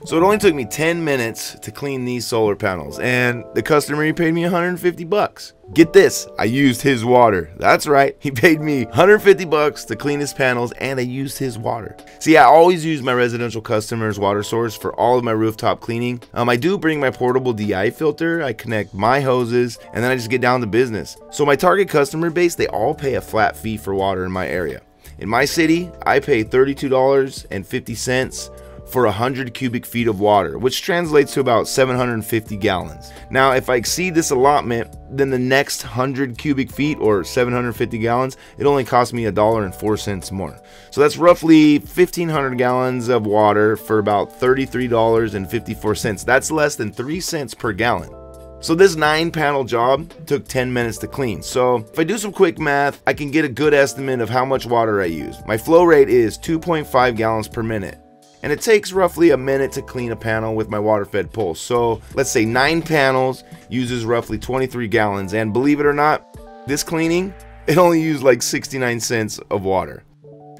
So it only took me 10 minutes to clean these solar panels, and the customer, he paid me 150 bucks. Get this, I used his water. That's right, he paid me 150 bucks to clean his panels, and I used his water. See, I always use my residential customers' water source for all of my rooftop cleaning. I do bring my portable DI filter, I connect my hoses, and then I just get down to business. So my target customer base, they all pay a flat fee for water in my area. In my city, I pay $32.50 for 100 cubic feet of water, which translates to about 750 gallons. Now, if I exceed this allotment, then the next 100 cubic feet or 750 gallons, it only costs me $1.04 more. So that's roughly 1,500 gallons of water for about $33.54. That's less than 3 cents per gallon. So this 9-panel job took 10 minutes to clean. So if I do some quick math, I can get a good estimate of how much water I use. My flow rate is 2.5 gallons per minute. And it takes roughly a minute to clean a panel with my water fed pulse. So let's say 9 panels uses roughly 23 gallons. And believe it or not, this cleaning, it only used like 69 cents of water.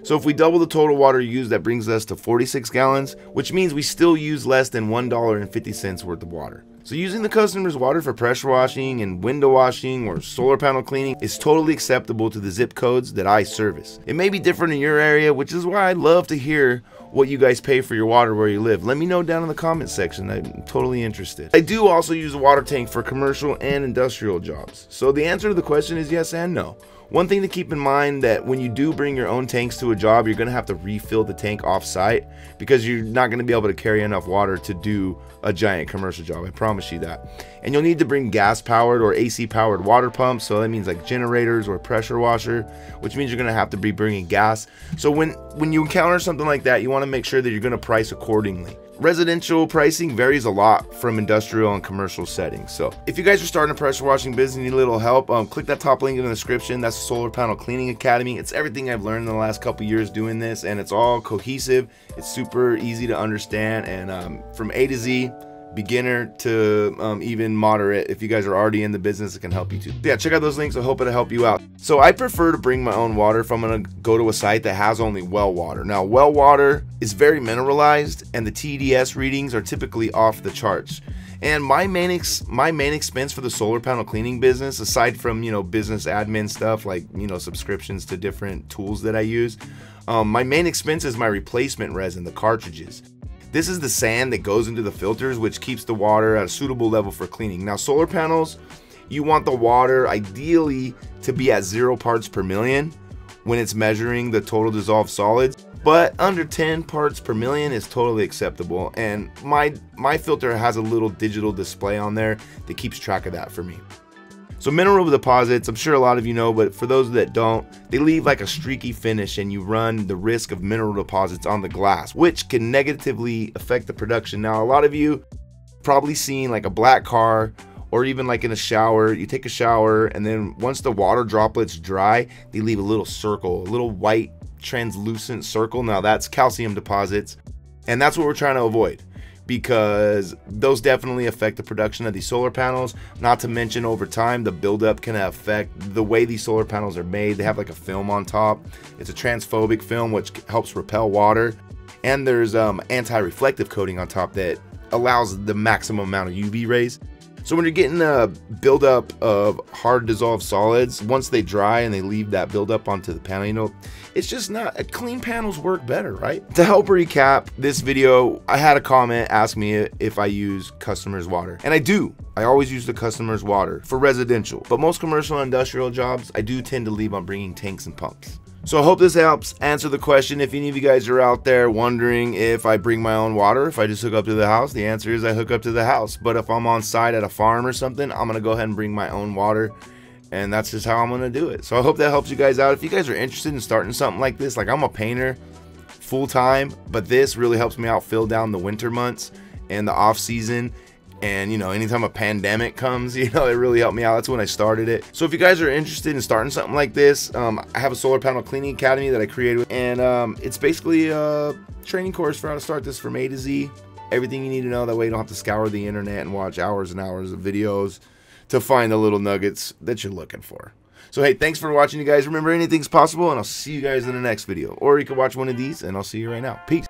So if we double the total water used, that brings us to 46 gallons, which means we still use less than $1.50 worth of water. So using the customer's water for pressure washing and window washing or solar panel cleaning is totally acceptable to the zip codes that I service. It may be different in your area, which is why I'd love to hear what you guys pay for your water where you live. Let me know down in the comment section. I'm totally interested. I do also use a water tank for commercial and industrial jobs. So the answer to the question is yes and no. One thing to keep in mind, that when you do bring your own tanks to a job, you're gonna have to refill the tank off-site because you're not gonna be able to carry enough water to do a giant commercial job. I promise you that. And you'll need to bring gas-powered or AC-powered water pumps. So that means like generators or pressure washer, which means you're gonna have to be bringing gas. So when you encounter something like that, you wanna make sure that you're gonna price accordingly. Residential pricing varies a lot from industrial and commercial settings. So if you guys are starting a pressure washing business and need a little help, click that top link in the description. That's the Solar Panel Cleaning Academy. It's everything I've learned in the last couple years doing this, and it's all cohesive. It's super easy to understand, and from A to Z, beginner to even moderate. If you guys are already in the business, it can help you too. Yeah, check out those links. I hope it'll help you out. So I prefer to bring my own water if I'm gonna go to a site that has only well water. Now, well water is very mineralized, and the TDS readings are typically off the charts. And my main expense for the solar panel cleaning business, aside from, you know, business admin stuff like, you know, subscriptions to different tools that I use, my main expense is my replacement resin, the cartridges. This is the sand that goes into the filters, which keeps the water at a suitable level for cleaning. Now, solar panels, you want the water ideally to be at 0 parts per million when it's measuring the total dissolved solids, but under 10 parts per million is totally acceptable. And my filter has a little digital display on there that keeps track of that for me. So mineral deposits, I'm sure a lot of you know, but for those that don't, they leave like a streaky finish, and you run the risk of mineral deposits on the glass, which can negatively affect the production. Now, a lot of you probably seen like a black car, or even like in a shower, you take a shower, and then once the water droplets dry, they leave a little circle, a little white translucent circle. Now that's calcium deposits, and that's what we're trying to avoid, because those definitely affect the production of these solar panels. Not to mention, over time, the buildup can affect the way these solar panels are made. They have like a film on top. It's a transphobic film which helps repel water, and there's anti-reflective coating on top that allows the maximum amount of UV rays. So when you're getting a buildup of hard dissolved solids, once they dry and they leave that buildup onto the panel, you know, it's just not, clean panels work better, right? To help recap this video, I had a comment ask me if I use customers' water, and I do. I always use the customer's water for residential, but most commercial and industrial jobs, I do tend to leave on bringing tanks and pumps. So I hope this helps answer the question. If any of you guys are out there wondering if I bring my own water, if I just hook up to the house, the answer is I hook up to the house. But if I'm on site at a farm or something, I'm gonna go ahead and bring my own water, and that's just how I'm gonna do it. So I hope that helps you guys out. If you guys are interested in starting something like this, like I'm a painter full-time, but this really helps me out fill down the winter months and the off season. And, you know, anytime a pandemic comes, you know, it really helped me out. That's when I started it. So if you guys are interested in starting something like this, I have a solar panel cleaning academy that I created, and it's basically a training course for how to start this from A to Z. Everything you need to know, that way you don't have to scour the internet and watch hours and hours of videos to find the little nuggets that you're looking for. So hey, thanks for watching, you guys. Remember, anything's possible, and I'll see you guys in the next video. Or you can watch one of these, and I'll see you right now. Peace.